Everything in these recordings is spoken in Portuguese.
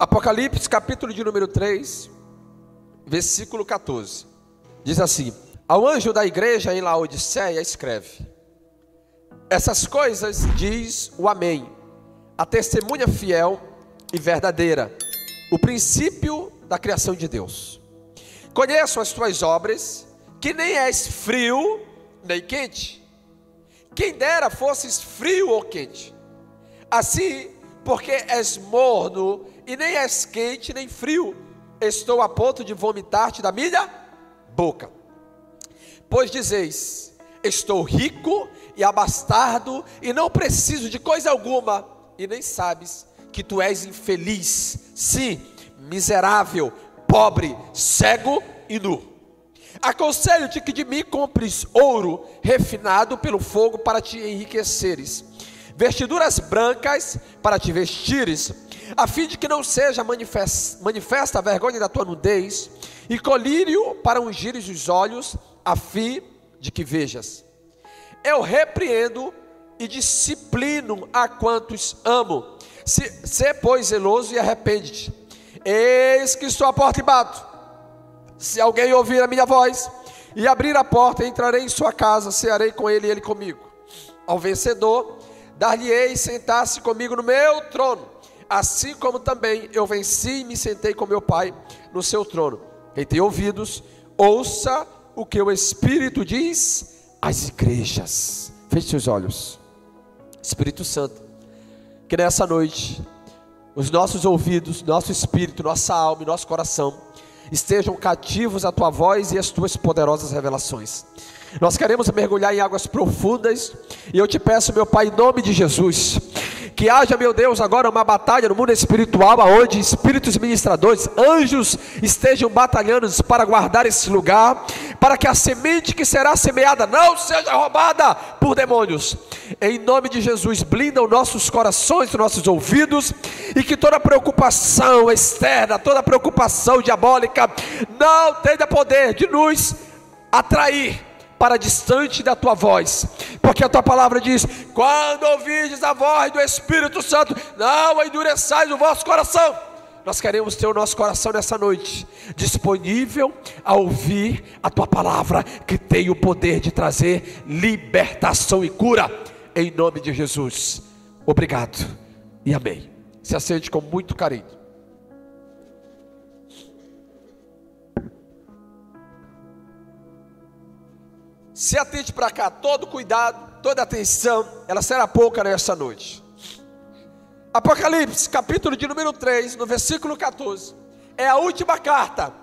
Apocalipse, capítulo de número 3, versículo 14. Diz assim: ao anjo da igreja em Laodiceia escreve: essas coisas diz o Amém, a testemunha fiel e verdadeira, o princípio da criação de Deus. Conheço as tuas obras, que nem és frio nem quente. Quem dera fosses frio ou quente. Assim, porque és morno e nem és quente nem frio, estou a ponto de vomitar-te da minha boca. Pois dizeis: estou rico e abastado e não preciso de coisa alguma, e nem sabes que tu és infeliz, sim, miserável, pobre, cego e nu. Aconselho-te que de mim compres ouro refinado pelo fogo para te enriqueceres, vestiduras brancas para te vestires, a fim de que não seja manifesta a vergonha da tua nudez, e colírio para ungires os olhos, a fim de que vejas. Eu repreendo e disciplino a quantos amo. Se pois zeloso e arrepende-te. Eis que estou à porta e bato. Se alguém ouvir a minha voz e abrir a porta, entrarei em sua casa, cearei com ele e ele comigo. Ao vencedor, dar-lhe-ei sentar-se comigo no meu trono, assim como também eu venci e me sentei com meu Pai no seu trono. Quem tem ouvidos, ouça o que o Espírito diz às igrejas. Feche seus olhos. Espírito Santo, que nessa noite os nossos ouvidos, nosso espírito, nossa alma e nosso coração estejam cativos à tua voz e às tuas poderosas revelações. Nós queremos mergulhar em águas profundas, e eu te peço, meu Pai, em nome de Jesus, que haja, meu Deus, agora uma batalha no mundo espiritual, aonde espíritos ministradores, anjos estejam batalhando para guardar esse lugar, para que a semente que será semeada não seja roubada por demônios. Em nome de Jesus, blinda os nossos corações, os nossos ouvidos, e que toda preocupação externa, toda preocupação diabólica não tenha poder de nos atrair para distante da tua voz, porque a tua palavra diz: quando ouvirdes a voz do Espírito Santo, não endureçais o vosso coração. Nós queremos ter o nosso coração nessa noite disponível a ouvir a tua palavra, que tem o poder de trazer libertação e cura, em nome de Jesus. Obrigado e amém. Se aceite com muito carinho. Se atente para cá, todo cuidado, toda atenção, ela será pouca nessa noite. Apocalipse, capítulo de número 3, no versículo 14, é a última carta,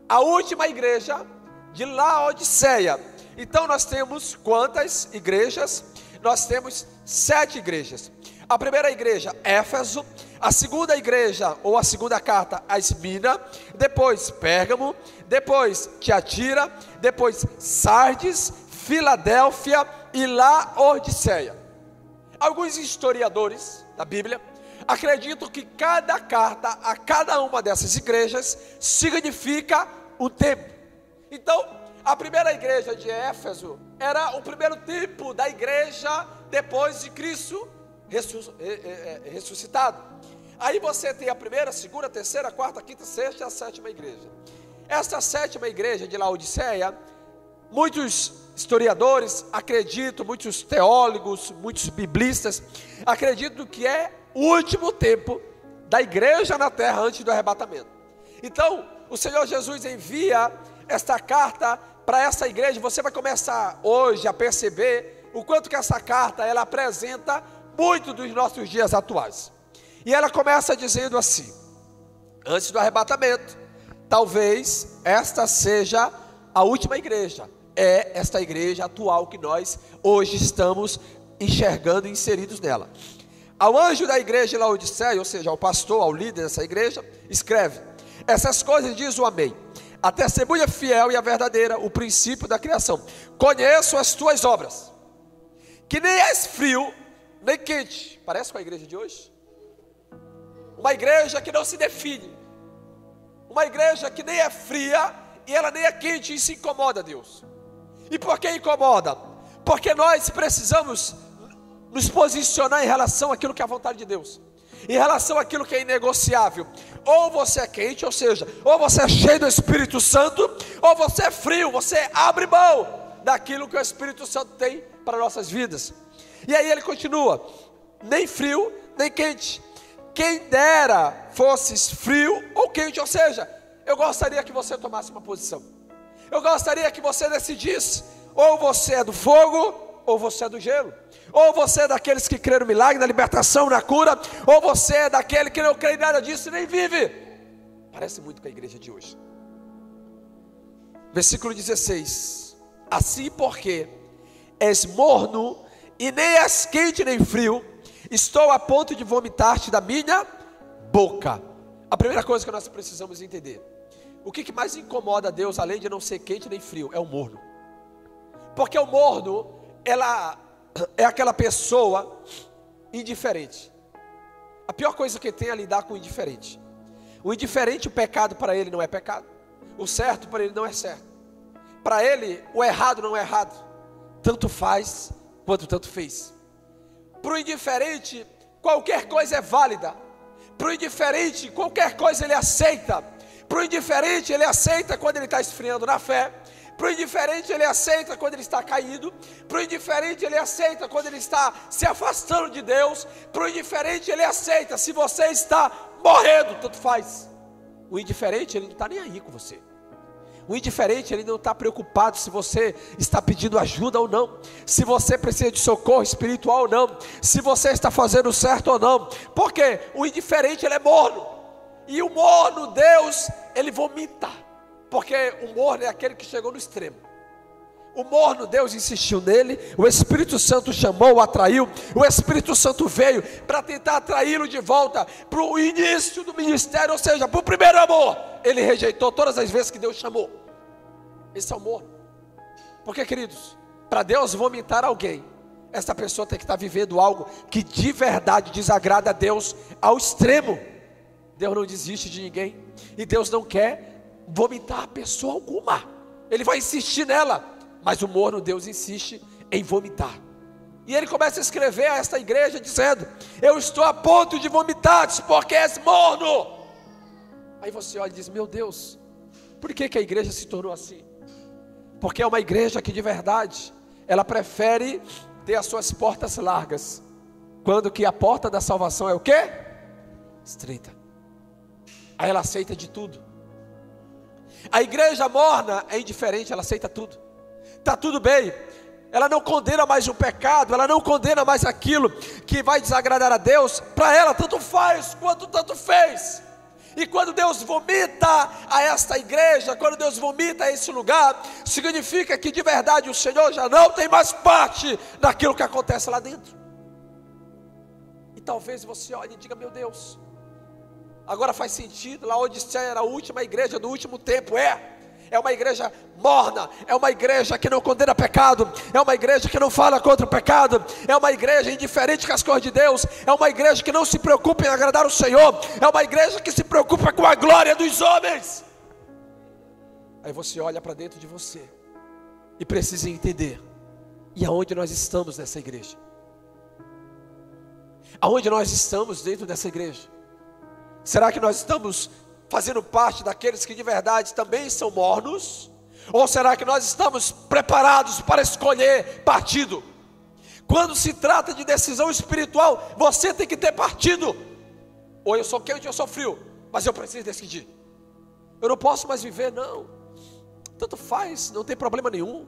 a última igreja de Laodiceia. Então nós temos quantas igrejas? Nós temos 7 igrejas. A primeira igreja, Éfeso. A segunda igreja, ou a segunda carta, a Esmina. Depois Pérgamo. Depois Tiatira. Depois Sardes, Filadélfia e Laodiceia. Alguns historiadores da Bíblia acreditam que cada carta a cada uma dessas igrejas significa um tempo. Então, a primeira igreja de Éfeso era o primeiro tipo da igreja depois de Cristo ressuscitado. Aí você tem a primeira, segunda, terceira, quarta, quinta, sexta e a sétima igreja. Esta sétima igreja de Laodiceia, muitos historiadores acreditam, muitos teólogos, muitos biblistas acreditam que é o último tempo da igreja na terra antes do arrebatamento. Então, o Senhor Jesus envia esta carta para essa igreja. Você vai começar hoje a perceber o quanto que essa carta ela apresenta muito dos nossos dias atuais. E ela começa dizendo assim: antes do arrebatamento, talvez esta seja a última igreja. É esta igreja atual que nós hoje estamos enxergando e inseridos nela. Ao anjo da igreja de Laodiceia, ou seja, ao pastor, ao líder dessa igreja, escreve: essas coisas diz o Amém, a testemunha fiel e a verdadeira, o princípio da criação. Conheço as tuas obras, que nem és frio nem quente. Parece com a igreja de hoje? Uma igreja que não se define, uma igreja que nem é fria e ela nem é quente, e se incomoda a Deus. E por que incomoda? Porque nós precisamos nos posicionar em relação àquilo que é a vontade de Deus. em relação àquilo que é inegociável. Ou você é quente, ou seja, ou você é cheio do Espírito Santo, ou você é frio, você abre mão daquilo que o Espírito Santo tem para nossas vidas. E aí ele continua: nem frio, nem quente. Quem dera fosses frio ou quente, ou seja, eu gostaria que você tomasse uma posição. Eu gostaria que você decidisse: ou você é do fogo, ou você é do gelo. Ou você é daqueles que crê no milagre, na libertação, na cura, ou você é daquele que não crê em nada disso e nem vive. Parece muito com a igreja de hoje. Versículo 16: assim porque és morno, e nem és quente nem frio, estou a ponto de vomitar-te da minha boca. A primeira coisa que nós precisamos entender: o que mais incomoda a Deus, além de não ser quente nem frio, é o morno. Porque o morno, ela é aquela pessoa indiferente. A pior coisa que tem é lidar com o indiferente. O indiferente, o pecado para ele não é pecado, o certo para ele não é certo, para ele o errado não é errado, tanto faz quanto tanto fez. Para o indiferente, qualquer coisa é válida. Para o indiferente, qualquer coisa ele aceita. Para o indiferente, ele aceita quando ele está esfriando na fé. Para o indiferente, ele aceita quando ele está caído. Para o indiferente, ele aceita quando ele está se afastando de Deus. Para o indiferente, ele aceita se você está morrendo, tanto faz. O indiferente, ele não está nem aí com você. O indiferente, ele não está preocupado se você está pedindo ajuda ou não, se você precisa de socorro espiritual ou não, se você está fazendo certo ou não. Porque o indiferente, ele é morno. E o morno, Deus, ele vomita. Porque o morno é aquele que chegou no extremo. O morno, Deus insistiu nele, o Espírito Santo chamou, atraiu, o Espírito Santo veio para tentar atraí-lo de volta para o início do ministério, ou seja, para o primeiro amor. Ele rejeitou todas as vezes que Deus chamou. Esse é o morno. Porque, queridos, para Deus vomitar alguém, essa pessoa tem que estar vivendo algo que de verdade desagrada a Deus ao extremo. Deus não desiste de ninguém, e Deus não quer vomitar pessoa alguma. Ele vai insistir nela, mas o morno, Deus insiste em vomitar. E ele começa a escrever a esta igreja dizendo: eu estou a ponto de vomitar-te, porque és morno. Aí você olha e diz: meu Deus, por que a igreja se tornou assim? Porque é uma igreja que de verdade, ela prefere ter as suas portas largas, quando que a porta da salvação é o quê? Estreita. Aí ela aceita de tudo. A igreja morna é indiferente, ela aceita tudo. Está tudo bem. Ela não condena mais o pecado, ela não condena mais aquilo que vai desagradar a Deus. Para ela tanto faz quanto tanto fez. E quando Deus vomita a esta igreja, quando Deus vomita a esse lugar, significa que de verdade o Senhor já não tem mais parte daquilo que acontece lá dentro. E talvez você olhe e diga: meu Deus, agora faz sentido. Laodiceia era a última igreja do último tempo. É uma igreja morna, é uma igreja que não condena pecado, é uma igreja que não fala contra o pecado, é uma igreja indiferente com as coisas de Deus, é uma igreja que não se preocupa em agradar o Senhor, é uma igreja que se preocupa com a glória dos homens. Aí você olha para dentro de você e precisa entender: e aonde nós estamos nessa igreja? Aonde nós estamos dentro dessa igreja? Será que nós estamos fazendo parte daqueles que de verdade também são mornos? Ou será que nós estamos preparados para escolher partido? Quando se trata de decisão espiritual, você tem que ter partido. Ou eu sou quente ou eu sou frio, mas eu preciso decidir. Eu não posso mais viver, não. Tanto faz, não tem problema nenhum.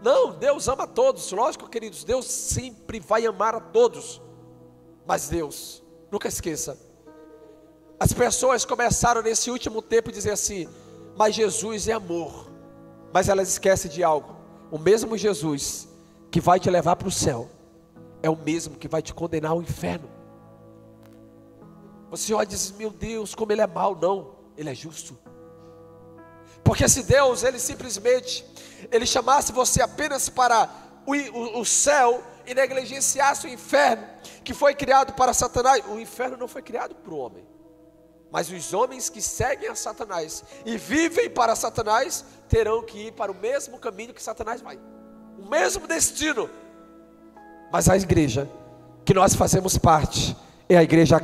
Não, Deus ama a todos. Lógico, queridos, Deus sempre vai amar a todos. Mas Deus, nunca esqueça, as pessoas começaram nesse último tempo a dizer assim: mas Jesus é amor. Mas elas esquecem de algo: o mesmo Jesus que vai te levar para o céu é o mesmo que vai te condenar ao inferno. Você olha e diz: meu Deus, como ele é mau. Não, ele é justo. Porque se Deus, ele simplesmente, ele chamasse você apenas para o céu e negligenciasse o inferno, que foi criado para Satanás. O inferno não foi criado para o homem, mas os homens que seguem a Satanás e vivem para Satanás terão que ir para o mesmo caminho que Satanás vai, o mesmo destino. Mas a igreja que nós fazemos parte é a igreja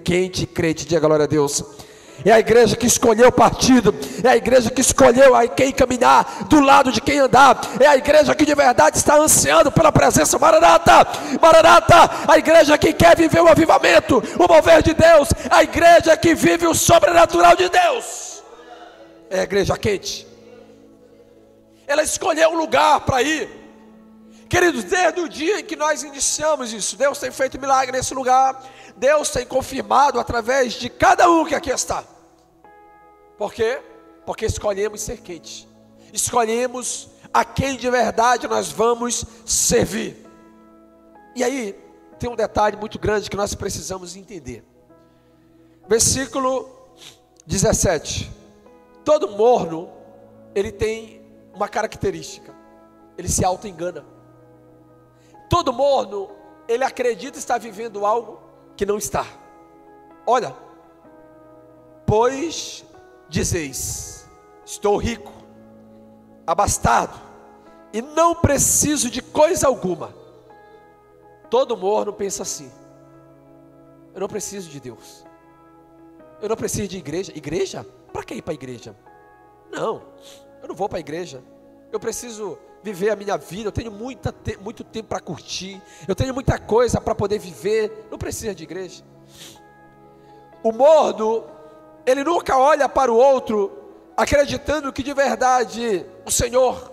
quente e crente, diga glória a Deus. É a igreja que escolheu o partido, é a igreja que escolheu a quem caminhar, do lado de quem andar, é a igreja que de verdade está ansiando pela presença. Maranata, Maranata, a igreja que quer viver o avivamento, o mover de Deus, a igreja que vive o sobrenatural de Deus, é a igreja quente. Ela escolheu um lugar para ir, queridos, desde o dia em que nós iniciamos isso, Deus tem feito milagre nesse lugar, Deus tem confirmado através de cada um que aqui está. Por quê? Porque escolhemos ser quente, escolhemos a quem de verdade nós vamos servir. E aí, tem um detalhe muito grande que nós precisamos entender. Versículo 17. Todo morno, ele tem uma característica, ele se auto-engana. Todo morno, ele acredita estar vivendo algo que não está. Olha, pois dizeis, estou rico, abastado, e não preciso de coisa alguma. Todo morno pensa assim: eu não preciso de Deus, eu não preciso de igreja. Igreja? Para que ir para a igreja? Não, eu não vou para a igreja. Eu preciso viver a minha vida, eu tenho muito tempo para curtir, eu tenho muita coisa para poder viver, não precisa de igreja. O morno, ele nunca olha para o outro acreditando que de verdade o Senhor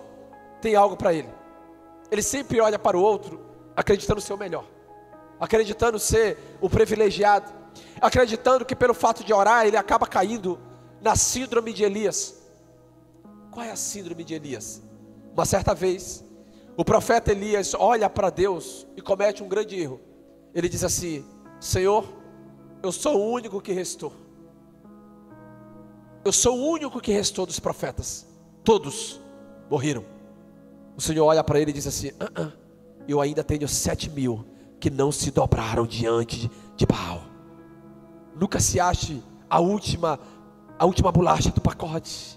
tem algo para ele. Ele sempre olha para o outro acreditando ser o melhor, acreditando ser o privilegiado, acreditando que pelo fato de orar ele acaba caindo na síndrome de Elias. Qual é a síndrome de Elias? Uma certa vez, o profeta Elias olha para Deus e comete um grande erro. Ele diz assim: Senhor, eu sou o único que restou. Eu sou o único que restou dos profetas. Todos morreram. O Senhor olha para ele e diz assim: eu ainda tenho 7.000 que não se dobraram diante de Baal. Nunca se ache a última bolacha do pacote.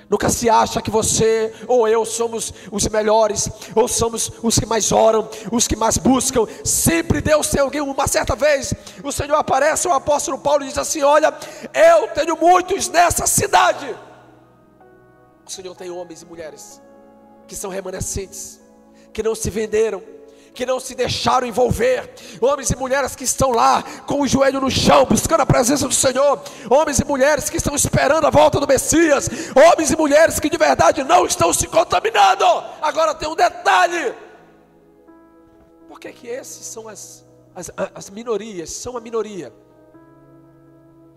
Nunca se acha que você ou eu somos os melhores, ou somos os que mais oram, os que mais buscam. Sempre Deus tem alguém. Uma certa vez o Senhor aparece ao apóstolo Paulo e diz assim: olha, eu tenho muitos nessa cidade. O Senhor tem homens e mulheres que são remanescentes, que não se venderam, que não se deixaram envolver, homens e mulheres que estão lá com o joelho no chão, buscando a presença do Senhor, homens e mulheres que estão esperando a volta do Messias, homens e mulheres que de verdade não estão se contaminando. Agora tem um detalhe: por que que esses são as minorias, são a minoria?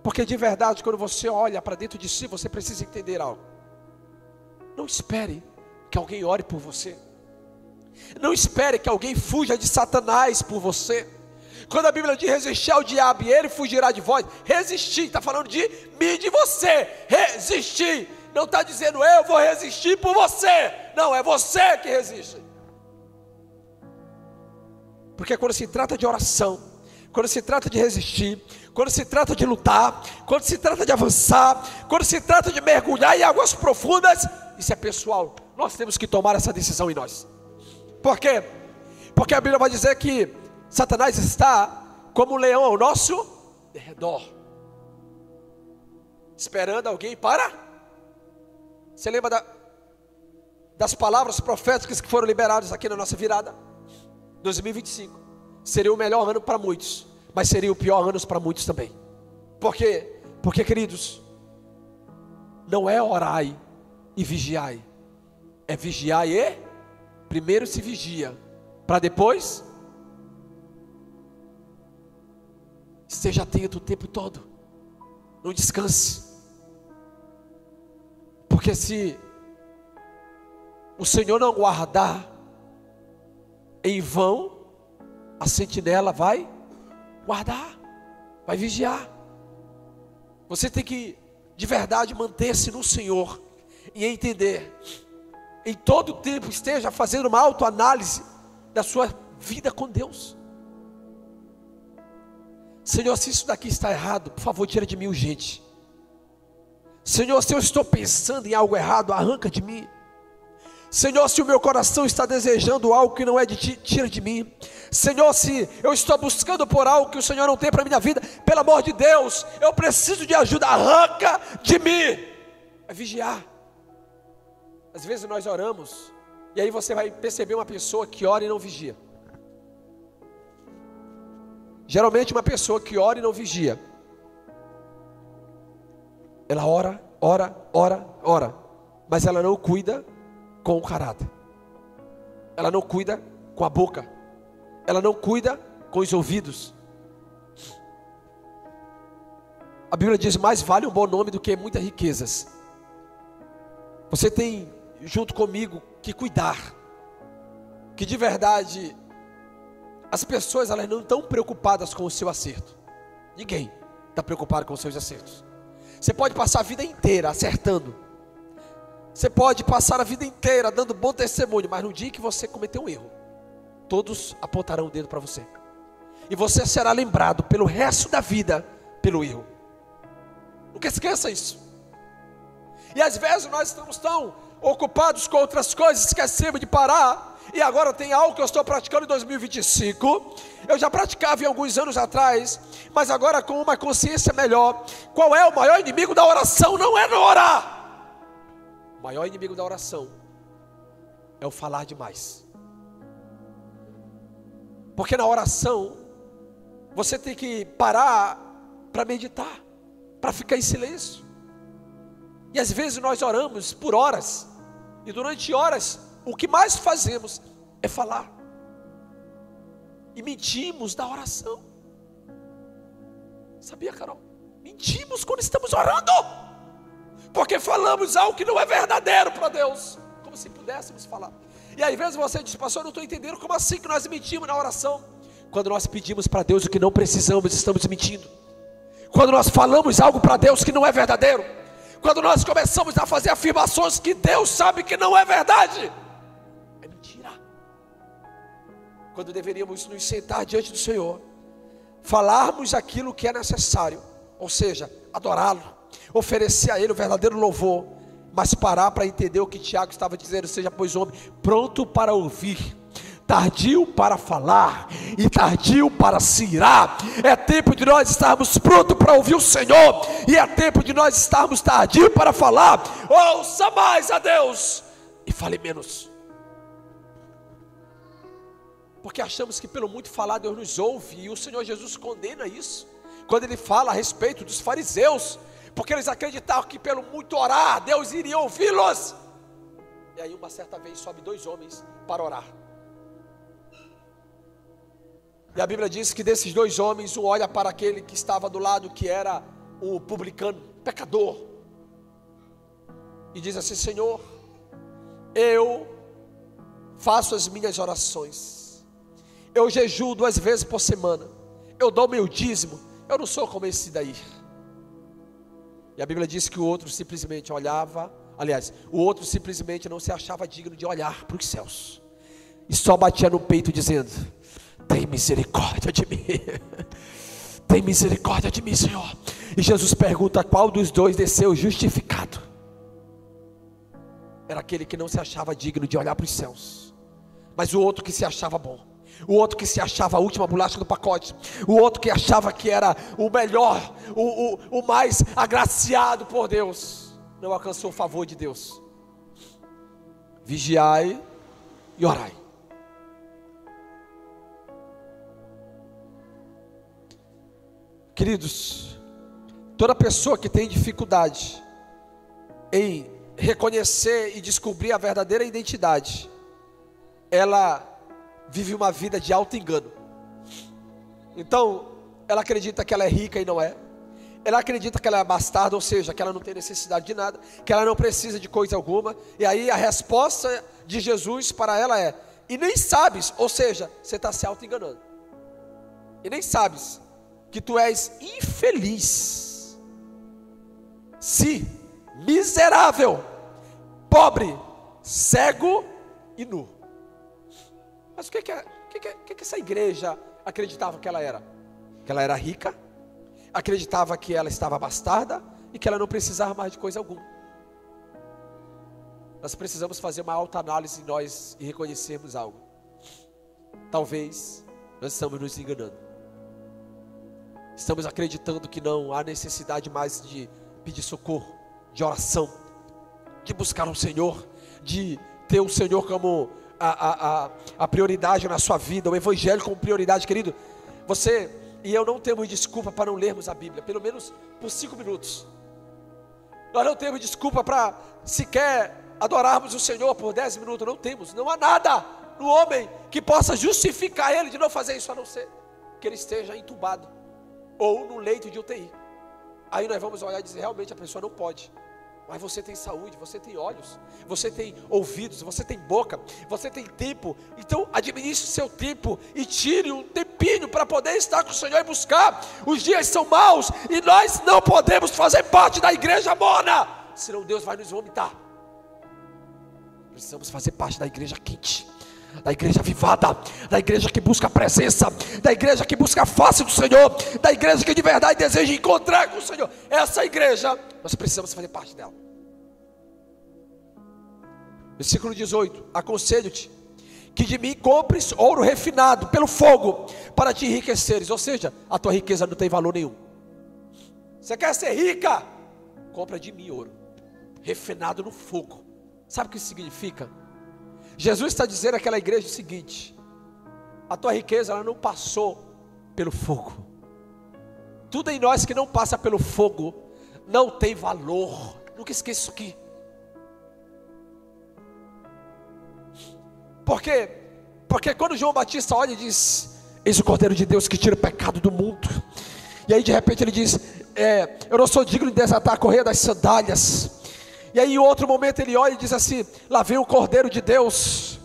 Porque de verdade, quando você olha para dentro de si, você precisa entender algo. Não espere que alguém ore por você, não espere que alguém fuja de Satanás por você. Quando a Bíblia diz resistir ao diabo e ele fugirá de vós, resistir, está falando de mim e de você. Resistir, não está dizendo eu vou resistir por você. Não, é você que resiste. Porque quando se trata de oração, quando se trata de resistir, quando se trata de lutar, quando se trata de avançar, quando se trata de mergulhar em águas profundas, isso é pessoal. Nós temos que tomar essa decisão em nós. Por quê? Porque a Bíblia vai dizer que Satanás está como um leão ao nosso redor, esperando alguém para... Você lembra das palavras proféticas que foram liberadas aqui na nossa virada? 2025 seria o melhor ano para muitos, mas seria o pior ano para muitos também. Por quê? Porque, queridos, não é orai e vigiai, é vigiai e... primeiro se vigia, para depois esteja atento o tempo todo, não descanse. Porque se o Senhor não guardar, em vão a sentinela vai guardar, vai vigiar. Você tem que de verdade manter-se no Senhor e entender, em todo o tempo esteja fazendo uma autoanálise da sua vida com Deus. Senhor, se isso daqui está errado, por favor, tira de mim urgente. Senhor, se eu estou pensando em algo errado, arranca de mim. Senhor, se o meu coração está desejando algo que não é de ti, tira de mim. Senhor, se eu estou buscando por algo que o Senhor não tem para a minha vida, pelo amor de Deus, eu preciso de ajuda, arranca de mim. É vigiar. Às vezes nós oramos, e aí você vai perceber uma pessoa que ora e não vigia. Geralmente uma pessoa que ora e não vigia, ela ora, mas ela não cuida com o caráter, ela não cuida com a boca, ela não cuida com os ouvidos. A Bíblia diz: mais vale um bom nome do que muitas riquezas. Você tem junto comigo que cuidar, que de verdade as pessoas elas não estão preocupadas com o seu acerto. Ninguém está preocupado com os seus acertos. Você pode passar a vida inteira acertando, você pode passar a vida inteira dando bom testemunho, mas no dia que você cometer um erro, todos apontarão o dedo para você, e você será lembrado pelo resto da vida pelo erro. Nunca esqueça isso. E às vezes nós estamos tão ocupados com outras coisas, esquecemos de parar. E agora tem algo que eu estou praticando em 2025. Eu já praticava em alguns anos atrás, mas agora com uma consciência melhor. Qual é o maior inimigo da oração? Não é não orar. O maior inimigo da oração é o falar demais. Porque na oração você tem que parar para meditar, para ficar em silêncio. E às vezes nós oramos por horas, e durante horas o que mais fazemos é falar, e mentimos da oração. Sabia, Carol? Mentimos quando estamos orando, porque falamos algo que não é verdadeiro para Deus, como se pudéssemos falar. E às vezes você diz: pastor, eu não estou entendendo, como assim que nós mentimos na oração? Quando nós pedimos para Deus o que não precisamos, estamos mentindo. Quando nós falamos algo para Deus que não é verdadeiro, quando nós começamos a fazer afirmações que Deus sabe que não é verdade, é mentira. Quando deveríamos nos sentar diante do Senhor, falarmos aquilo que é necessário, ou seja, adorá-lo, oferecer a Ele o verdadeiro louvor, mas parar para entender o que Tiago estava dizendo: seja pois homem pronto para ouvir, tardio para falar e tardio para se irar. É tempo de nós estarmos prontos para ouvir o Senhor, e é tempo de nós estarmos tardio para falar. Ouça mais a Deus e fale menos, porque achamos que pelo muito falar Deus nos ouve, e o Senhor Jesus condena isso quando Ele fala a respeito dos fariseus, porque eles acreditavam que pelo muito orar Deus iria ouvi-los. E aí uma certa vez sobe 2 homens para orar, e a Bíblia diz que desses 2 homens, um olha para aquele que estava do lado, que era o publicano, pecador, e diz assim: Senhor, eu faço as minhas orações, eu jejuo 2 vezes por semana, eu dou meu dízimo, eu não sou como esse daí. E a Bíblia diz que o outro simplesmente olhava, o outro simplesmente não se achava digno de olhar para os céus, e só batia no peito dizendo: tem misericórdia de mim, tem misericórdia de mim, Senhor. E Jesus pergunta: qual dos 2 desceu justificado? Era aquele que não se achava digno de olhar para os céus, mas o outro que se achava bom, o outro que se achava a última bolacha do pacote, o outro que achava que era o melhor, o mais agraciado por Deus, não alcançou o favor de Deus. Vigiai e orai. Queridos, toda pessoa que tem dificuldade em reconhecer e descobrir a verdadeira identidade, ela vive uma vida de auto-engano. Então, ela acredita que ela é rica e não é. Ela acredita que ela é bastarda, ou seja, que ela não tem necessidade de nada, que ela não precisa de coisa alguma. E aí a resposta de Jesus para ela é: e nem sabes, ou seja, você está se auto-enganando, e nem sabes que tu és infeliz, miserável, pobre, cego e nu. Mas o que essa igreja acreditava que ela era? Que ela era rica, acreditava que ela estava bastarda e que ela não precisava mais de coisa alguma. nós precisamos fazer uma autoanálise em nós e reconhecermos algo. Talvez nós estamos nos enganando. Estamos acreditando que não há necessidade mais de pedir socorro, de oração, de buscar o Senhor, de ter o Senhor como a prioridade na sua vida, o Evangelho como prioridade. Querido, você e eu não temos desculpa para não lermos a Bíblia, pelo menos por 5 minutos. Nós não temos desculpa para sequer adorarmos o Senhor por 10 minutos, não temos. Não há nada no homem que possa justificar ele de não fazer isso, a não ser que ele esteja entubado ou no leito de UTI. Aí nós vamos olhar e dizer, realmente a pessoa não pode. Mas você tem saúde, você tem olhos, você tem ouvidos, você tem boca, você tem tempo. Então administre o seu tempo e tire um tempinho para poder estar com o Senhor e buscar. Os dias são maus e nós não podemos fazer parte da igreja morna, senão Deus vai nos vomitar. Precisamos fazer parte da igreja quente, da igreja avivada, da igreja que busca a presença, da igreja que busca a face do Senhor, da igreja que de verdade deseja encontrar com o Senhor. Essa igreja, nós precisamos fazer parte dela. Versículo 18: aconselho-te que de mim compres ouro refinado pelo fogo, para te enriqueceres. Ou seja, a tua riqueza não tem valor nenhum. Você quer ser rica? Compra de mim ouro refinado no fogo. Sabe o que isso significa? Jesus está dizendo àquela igreja o seguinte: a tua riqueza ela não passou pelo fogo. Tudo em nós que não passa pelo fogo não tem valor. Nunca esqueça isso aqui. Por quê? Porque quando João Batista olha e diz: eis o Cordeiro de Deus que tira o pecado do mundo. E aí de repente ele diz: eu não sou digno de desatar a correia das sandálias. E aí em outro momento ele olha e diz assim: lá vem o Cordeiro de Deus.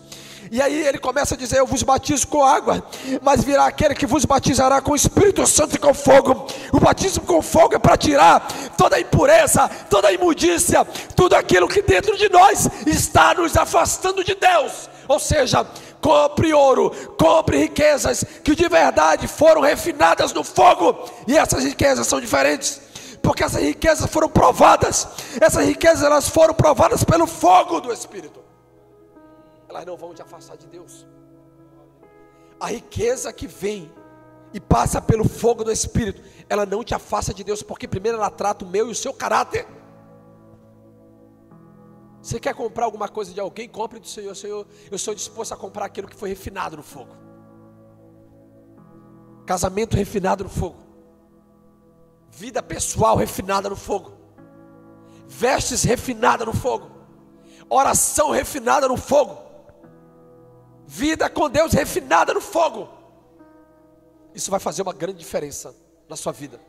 E aí ele começa a dizer: eu vos batizo com água, mas virá aquele que vos batizará com o Espírito Santo e com fogo. O batismo com fogo é para tirar toda a impureza, toda a imundícia, tudo aquilo que dentro de nós está nos afastando de Deus. Ou seja, compre ouro, compre riquezas que de verdade foram refinadas no fogo. E essas riquezas são diferentes, porque essas riquezas foram provadas. Essas riquezas elas foram provadas pelo fogo do Espírito. Elas não vão te afastar de Deus. A riqueza que vem e passa pelo fogo do Espírito, ela não te afasta de Deus, porque primeiro ela trata o meu e o seu caráter. Você quer comprar alguma coisa de alguém? Compre do Senhor. Senhor, eu sou disposto a comprar aquilo que foi refinado no fogo. Casamento refinado no fogo, vida pessoal refinada no fogo, vestes refinada no fogo, oração refinada no fogo, vida com Deus refinada no fogo. Isso vai fazer uma grande diferença na sua vida.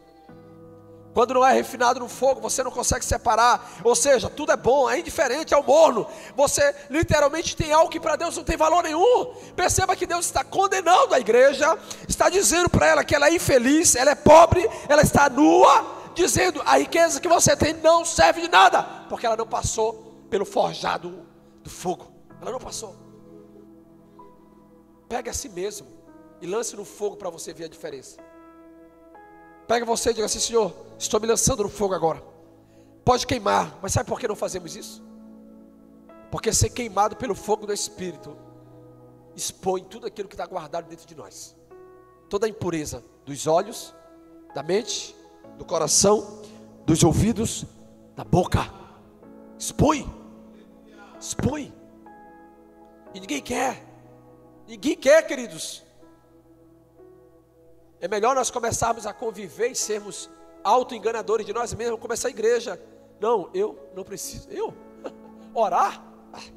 Quando não é refinado no fogo, você não consegue separar. Ou seja, tudo é bom, é indiferente, é o morno. Você literalmente tem algo que para Deus não tem valor nenhum. Perceba que Deus está condenando a igreja, está dizendo para ela que ela é infeliz, ela é pobre, ela está nua, dizendo: a riqueza que você tem não serve de nada, porque ela não passou pelo forjado do fogo. Ela não passou. Pegue a si mesmo e lance no fogo para você ver a diferença. Pega você e diga assim: Senhor, estou me lançando no fogo agora. Pode queimar, mas sabe por que não fazemos isso? Porque ser queimado pelo fogo do Espírito expõe tudo aquilo que está guardado dentro de nós. Toda a impureza dos olhos, da mente, do coração, dos ouvidos, da boca. Expõe. Expõe. E ninguém quer. Ninguém quer, queridos. É melhor nós começarmos a conviver e sermos auto-enganadores de nós mesmos. Começar a igreja. Não, eu não preciso. Eu? Orar?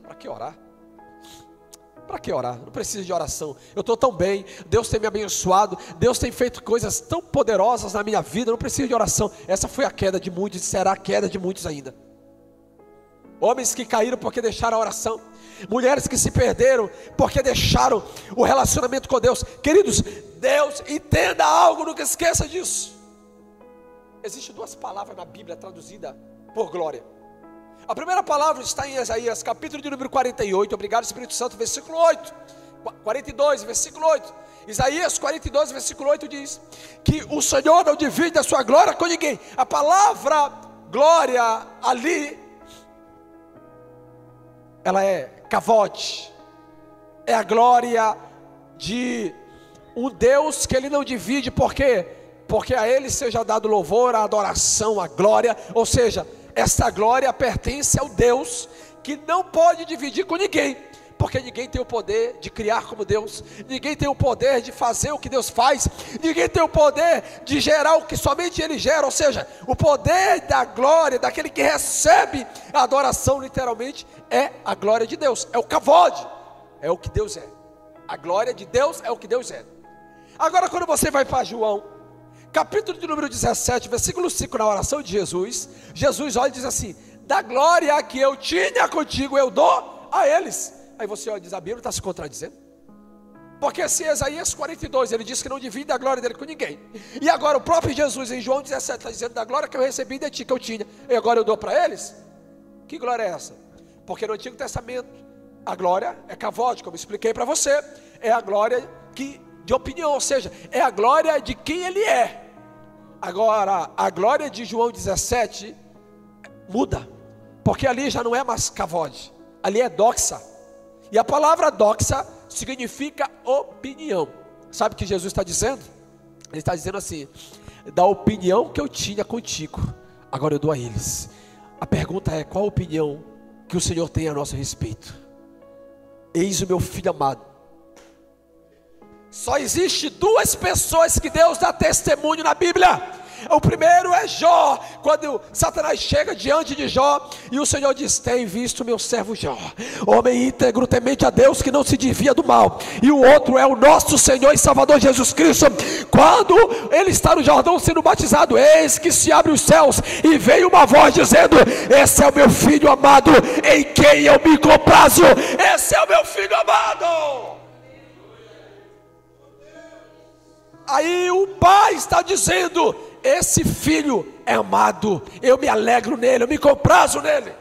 Para que orar? Para que orar? Não preciso de oração. Eu estou tão bem. Deus tem me abençoado. Deus tem feito coisas tão poderosas na minha vida. Não preciso de oração. Essa foi a queda de muitos e será a queda de muitos ainda. Homens que caíram porque deixaram a oração. Mulheres que se perderam porque deixaram o relacionamento com Deus. Queridos, Deus, entenda algo, nunca esqueça disso. Existem 2 palavras na Bíblia traduzidas por glória. A primeira palavra está em Isaías, capítulo de número 48, obrigado Espírito Santo, versículo 8, 42, versículo 8. Isaías 42, versículo 8 diz que o Senhor não divide a sua glória com ninguém. A palavra glória ali ela é kavod, é a glória de um Deus que Ele não divide, por quê? Porque a Ele seja dado louvor, a adoração, a glória, ou seja, essa glória pertence ao Deus que não pode dividir com ninguém, porque ninguém tem o poder de criar como Deus, ninguém tem o poder de fazer o que Deus faz, ninguém tem o poder de gerar o que somente Ele gera, ou seja, o poder da glória, daquele que recebe a adoração literalmente, é a glória de Deus, é o kavod, é o que Deus é, a glória de Deus é o que Deus é. Agora quando você vai para João, capítulo de número 17, versículo 5, na oração de Jesus, Jesus olha e diz assim: da glória que eu tinha contigo, eu dou a eles. Aí você olha e diz, a Bíblia está se contradizendo, porque se Isaías 42, ele diz que não divide a glória dele com ninguém, e agora o próprio Jesus em João 17 está dizendo, da glória que eu recebi de ti, que eu tinha, e agora eu dou para eles. Que glória é essa? Porque no Antigo Testamento a glória é kavod, como eu expliquei para você, é a glória de opinião, ou seja, é a glória de quem Ele é. Agora a glória de João 17 muda, porque ali já não é mais kavod, ali é doxa. E a palavra doxa significa opinião. Sabe o que Jesus está dizendo? Ele está dizendo assim: da opinião que eu tinha contigo, agora eu dou a eles. A pergunta é: qual a opinião que o Senhor tem a nosso respeito? Eis o meu filho amado. Só existe duas pessoas que Deus dá testemunho na Bíblia. O primeiro é Jó, quando Satanás chega diante de Jó, e o Senhor diz, tem visto meu servo Jó, homem íntegro, temente a Deus, que não se desvia do mal. E o outro é o nosso Senhor e Salvador Jesus Cristo, quando ele está no Jordão sendo batizado, eis que se abre os céus, e veio uma voz dizendo, esse é o meu filho amado, em quem eu me comprazo, esse é o meu filho amado. Aí o pai está dizendo, esse filho é amado, eu me alegro nele, eu me comprazo nele.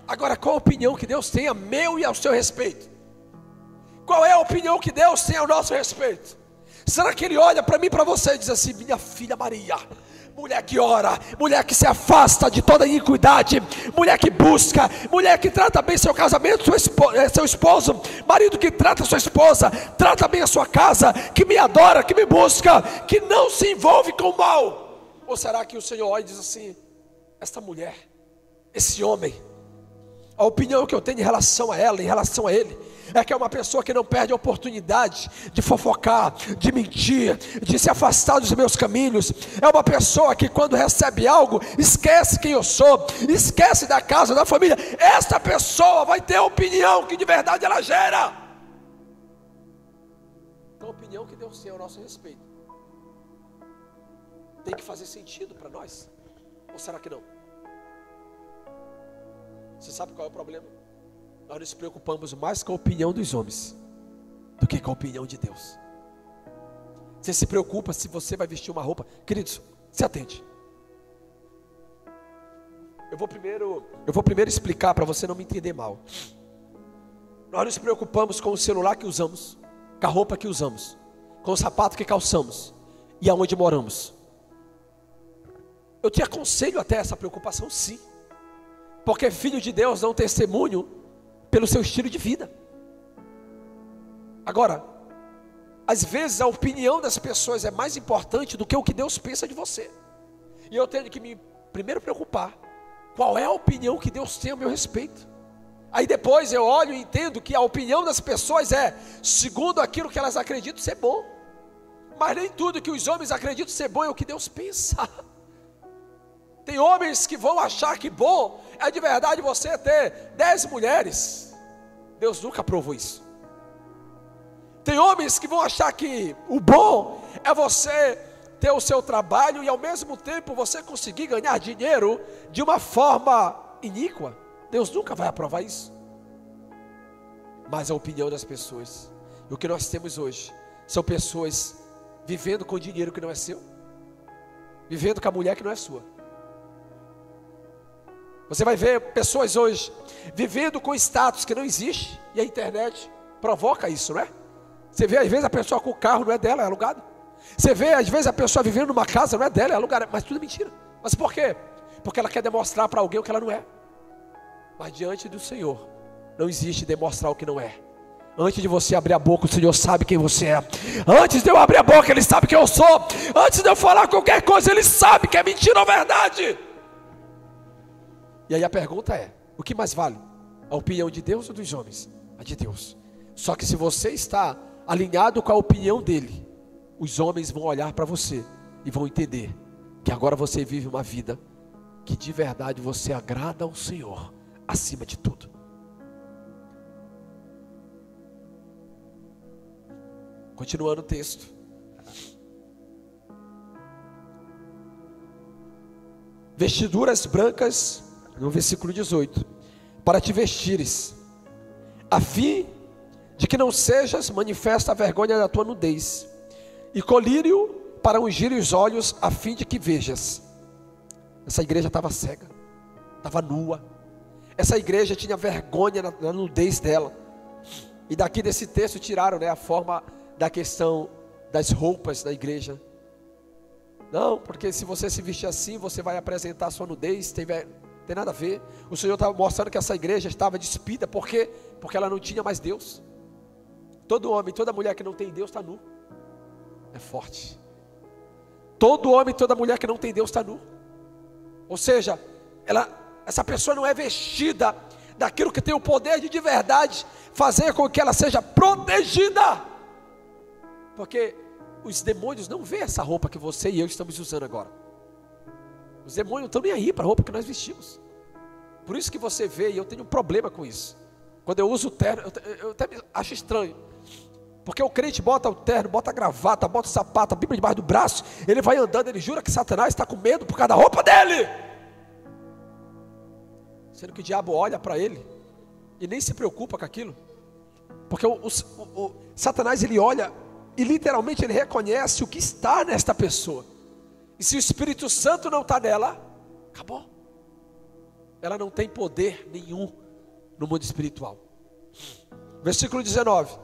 Agora, qual a opinião que Deus tem a meu e ao seu respeito? Qual é a opinião que Deus tem ao nosso respeito? Será que Ele olha para mim e para você e diz assim, minha filha Maria, mulher que ora, mulher que se afasta de toda iniquidade, mulher que busca, mulher que trata bem seu casamento, seu esposo, marido que trata sua esposa, trata bem a sua casa, que me adora, que me busca, que não se envolve com o mal? Ou será que o Senhor olha e diz assim, esta mulher, esse homem, a opinião que eu tenho em relação a ela, em relação a ele, é que é uma pessoa que não perde a oportunidade de fofocar, de mentir, de se afastar dos meus caminhos. É uma pessoa que quando recebe algo, esquece quem eu sou, esquece da casa, da família. Esta pessoa vai ter a opinião que de verdade ela gera. Então a opinião que Deus tem ao nosso respeito tem que fazer sentido para nós. Ou será que não? Você sabe qual é o problema? Nós nos preocupamos mais com a opinião dos homens do que com a opinião de Deus. Você se preocupa se você vai vestir uma roupa. Queridos, se atente. Eu vou primeiro explicar para você não me entender mal. Nós nos preocupamos com o celular que usamos, com a roupa que usamos, com o sapato que calçamos e aonde moramos. Eu te aconselho até essa preocupação, sim, porque filho de Deus dá um testemunho pelo seu estilo de vida. Agora, às vezes a opinião das pessoas é mais importante do que o que Deus pensa de você. E eu tenho que me primeiro preocupar, qual é a opinião que Deus tem a meu respeito. Aí depois eu olho e entendo que a opinião das pessoas é segundo aquilo que elas acreditam ser bom. Mas nem tudo que os homens acreditam ser bom é o que Deus pensa. Tem homens que vão achar que bom é de verdade você ter 10 mulheres. Deus nunca aprovou isso. Tem homens que vão achar que o bom é você ter o seu trabalho e ao mesmo tempo você conseguir ganhar dinheiro de uma forma iníqua. Deus nunca vai aprovar isso. Mas a opinião das pessoas, o que nós temos hoje, são pessoas vivendo com dinheiro que não é seu, vivendo com a mulher que não é sua. Você vai ver pessoas hoje vivendo com status que não existe, e a internet provoca isso, não é? Você vê às vezes a pessoa com o carro, não é dela, é alugado. Você vê às vezes a pessoa vivendo numa casa, não é dela, é alugada, mas tudo é mentira. Mas por quê? Porque ela quer demonstrar para alguém o que ela não é. Mas diante do Senhor, não existe demonstrar o que não é. Antes de você abrir a boca, o Senhor sabe quem você é. Antes de eu abrir a boca, Ele sabe quem eu sou. Antes de eu falar qualquer coisa, Ele sabe que é mentira ou verdade. E aí a pergunta é: o que mais vale? A opinião de Deus ou dos homens? A de Deus. Só que se você está alinhado com a opinião dEle, os homens vão olhar para você e vão entender que agora você vive uma vida que de verdade você agrada ao Senhor acima de tudo. Continuando o texto. Vestiduras brancas, no versículo 18, para te vestires, a fim de que não sejas manifesta a vergonha da tua nudez, e colírio para ungir os olhos, a fim de que vejas. Essa igreja estava cega, estava nua. Essa igreja tinha vergonha na nudez dela. E daqui desse texto tiraram, a forma da questão das roupas da igreja. Não, porque se você se vestir assim, você vai apresentar a sua nudez. Tem nada a ver. O Senhor estava mostrando que essa igreja estava despida. Por quê? Porque ela não tinha mais Deus. Todo homem, toda mulher que não tem Deus está nu. É forte. Todo homem, toda mulher que não tem Deus está nu. Ou seja, essa pessoa não é vestida daquilo que tem o poder de verdade fazer com que ela seja protegida. Porque os demônios não veem essa roupa que você e eu estamos usando agora. Os demônios não estão nem aí para a roupa que nós vestimos. Por isso que você vê, e eu tenho um problema com isso. Quando eu uso o terno, eu até acho estranho. Porque o crente bota o terno, bota a gravata, bota o sapato, a Bíblia debaixo do braço. Ele vai andando, ele jura que Satanás está com medo por causa da roupa dele. Sendo que o diabo olha para ele e nem se preocupa com aquilo. Porque o Satanás, ele olha e literalmente ele reconhece o que está nesta pessoa. E se o Espírito Santo não está nela, acabou. Ela não tem poder nenhum no mundo espiritual. Versículo 19: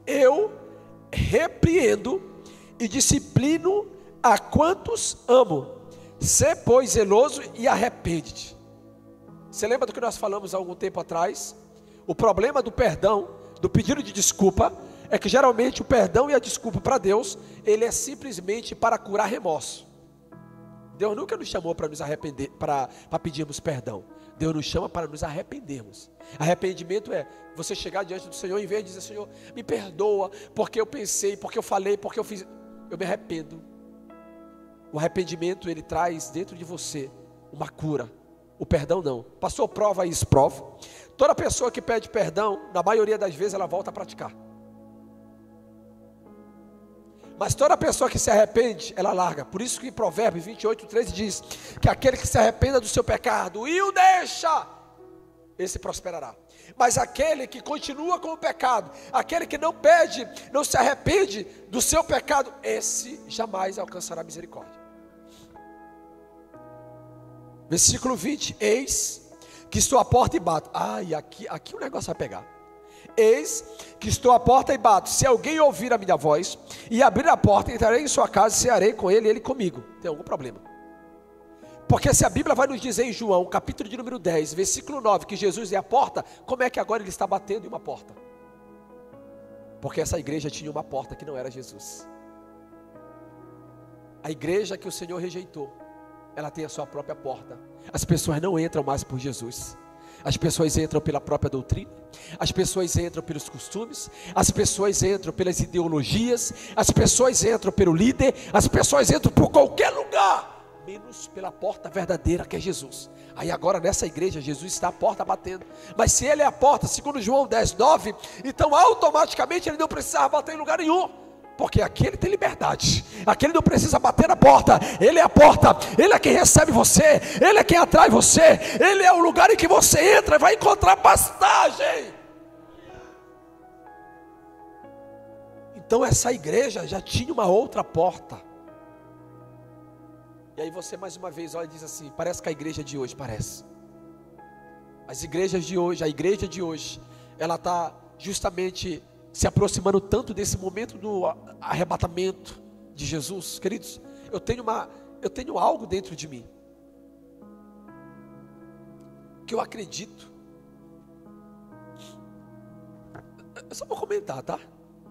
eu repreendo e disciplino a quantos amo. Sê, pois, zeloso e arrepende-te. Você lembra do que nós falamos há algum tempo atrás? O problema do perdão, do pedido de desculpa, é que geralmente o perdão e a desculpa para Deus, ele é simplesmente para curar remorso. Deus nunca nos chamou para nos arrepender, para pedirmos perdão. Deus nos chama para nos arrependermos. Arrependimento é você chegar diante do Senhor, em vez de dizer: Senhor, me perdoa, porque eu pensei, porque eu falei, porque eu fiz, eu me arrependo. O arrependimento, ele traz dentro de você uma cura. O perdão não. Pastor, prova isso, prova. Toda pessoa que pede perdão, na maioria das vezes ela volta a praticar. Mas toda pessoa que se arrepende, ela larga. Por isso que em Provérbios 28:13 diz que aquele que se arrependa do seu pecado e o deixa, esse prosperará. Mas aquele que continua com o pecado, aquele que não pede, não se arrepende do seu pecado, esse jamais alcançará misericórdia. Versículo 20: eis que estou à porta e bato. Aqui o negócio vai pegar. Eis que estou à porta e bato. Se alguém ouvir a minha voz e abrir a porta, entrarei em sua casa e cearei com ele e ele comigo. Tem algum problema? Porque se a Bíblia vai nos dizer em João, capítulo de número 10, versículo 9, que Jesus é a porta, como é que agora ele está batendo em uma porta? Porque essa igreja tinha uma porta que não era Jesus. A igreja que o Senhor rejeitou, ela tem a sua própria porta. As pessoas não entram mais por Jesus. As pessoas entram pela própria doutrina, as pessoas entram pelos costumes, as pessoas entram pelas ideologias, as pessoas entram pelo líder, as pessoas entram por qualquer lugar, menos pela porta verdadeira que é Jesus. Aí agora nessa igreja Jesus está à porta batendo. Mas se ele é a porta, segundo João 10:9, então automaticamente ele não precisava bater em lugar nenhum. Porque aquele tem liberdade, aquele não precisa bater na porta, ele é a porta, ele é quem recebe você, ele é quem atrai você, ele é o lugar em que você entra e vai encontrar pastagem. Então essa igreja já tinha uma outra porta. E aí você mais uma vez olha e diz assim: parece que a igreja de hoje, parece. As igrejas de hoje, a igreja de hoje, ela está justamente se aproximando tanto desse momento do arrebatamento de Jesus. Queridos, eu tenho algo dentro de mim que eu acredito Eu só vou comentar, tá?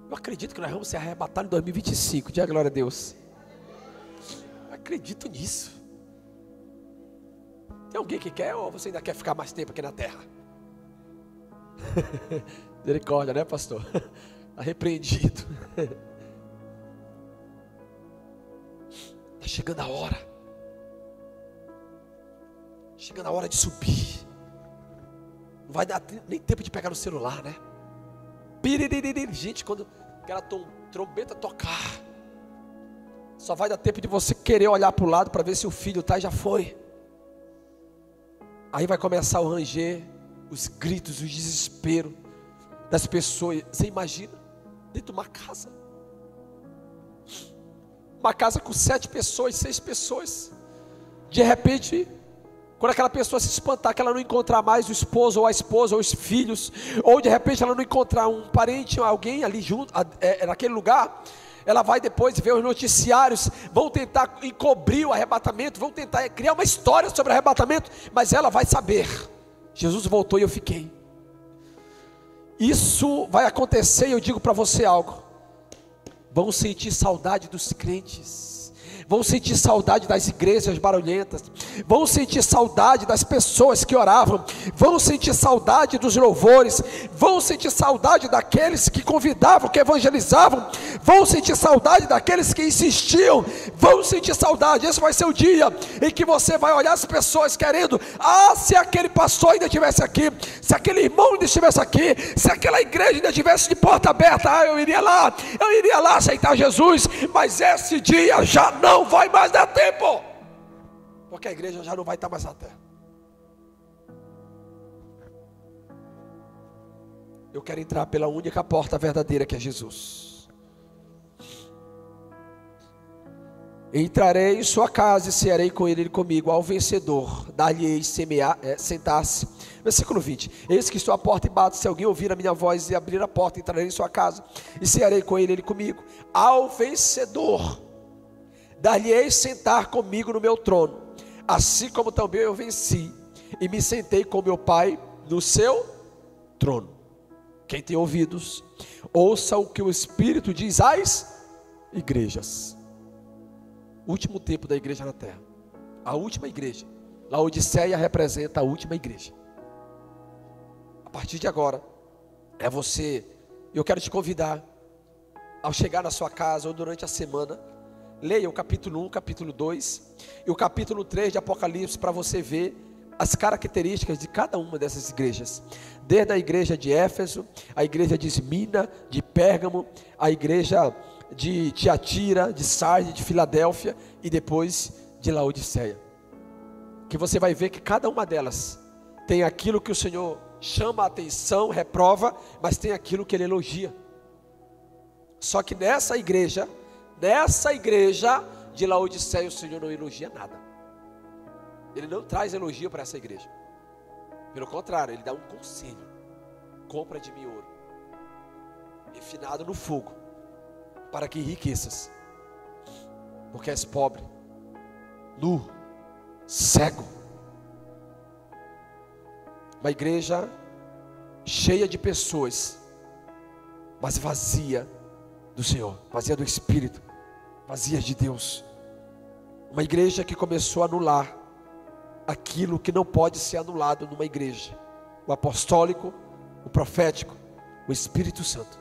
Eu acredito que nós vamos ser arrebatados em 2025. Diga glória a Deus. Eu acredito nisso. Tem alguém que quer ou você ainda quer ficar mais tempo aqui na terra? Misericórdia, né, pastor? Está repreendido. Está chegando a hora. Chegando a hora de subir. Não vai dar nem tempo de pegar no celular, né? Gente, quando aquela trombeta tocar, só vai dar tempo de você querer olhar para o lado para ver se o filho está e já foi. Aí vai começar o ranger, os gritos, o desespero das pessoas. Você imagina, dentro de uma casa com 7 pessoas, 6 pessoas, de repente, quando aquela pessoa se espantar que ela não encontrar mais o esposo ou a esposa ou os filhos, ou de repente ela não encontrar um parente ou alguém ali junto, naquele lugar, ela vai depois ver os noticiários, vão tentar encobrir o arrebatamento, vão tentar criar uma história sobre o arrebatamento, mas ela vai saber, Jesus voltou e eu fiquei. Isso vai acontecer e eu digo para você algo, vão sentir saudade dos crentes, vão sentir saudade das igrejas barulhentas, vão sentir saudade das pessoas que oravam, vão sentir saudade dos louvores, vão sentir saudade daqueles que convidavam, que evangelizavam, vão sentir saudade daqueles que insistiam, vão sentir saudade. Esse vai ser o dia em que você vai olhar as pessoas querendo, se aquele pastor ainda estivesse aqui, se aquele irmão ainda estivesse aqui, se aquela igreja ainda estivesse de porta aberta, eu iria lá aceitar Jesus, mas esse dia já não vai mais dar tempo, porque a igreja já não vai estar mais na terra. Eu quero entrar pela única porta verdadeira, que é Jesus. Entrarei em sua casa e cearei com ele e comigo. Ao vencedor dar-lhe-ei sentar-se. Versículo 20. Eis que estou à porta e bato. Se alguém ouvir a minha voz e abrir a porta, entrarei em sua casa e cearei com ele e ele comigo. Ao vencedor dar-lhe-ei sentar comigo no meu trono, assim como também eu venci e me sentei com meu Pai no seu trono. Quem tem ouvidos, ouça o que o Espírito diz às igrejas. Último tempo da igreja na terra, a última igreja. Laodiceia representa a última igreja. A partir de agora, eu quero te convidar, ao chegar na sua casa ou durante a semana, leia o capítulo 1, capítulo 2 e o capítulo 3 de Apocalipse, para você ver as características de cada uma dessas igrejas, desde a igreja de Éfeso, a igreja de Esmina, de Pérgamo, a igreja de Tiatira, de Sardes, de Filadélfia e depois de Laodiceia, que você vai ver que cada uma delas tem aquilo que o Senhor chama a atenção, reprova, mas tem aquilo que Ele elogia. Só que nessa igreja de Laodiceia, o Senhor não elogia nada. Ele não traz elogio para essa igreja. Pelo contrário, Ele dá um conselho: compra de mim ouro refinado no fogo, para que enriqueças, porque és pobre, nu, cego. Uma igreja cheia de pessoas, mas vazia do Senhor, vazia do Espírito, vazia de Deus. Uma igreja que começou a anular aquilo que não pode ser anulado numa igreja: o apostólico, o profético, o Espírito Santo.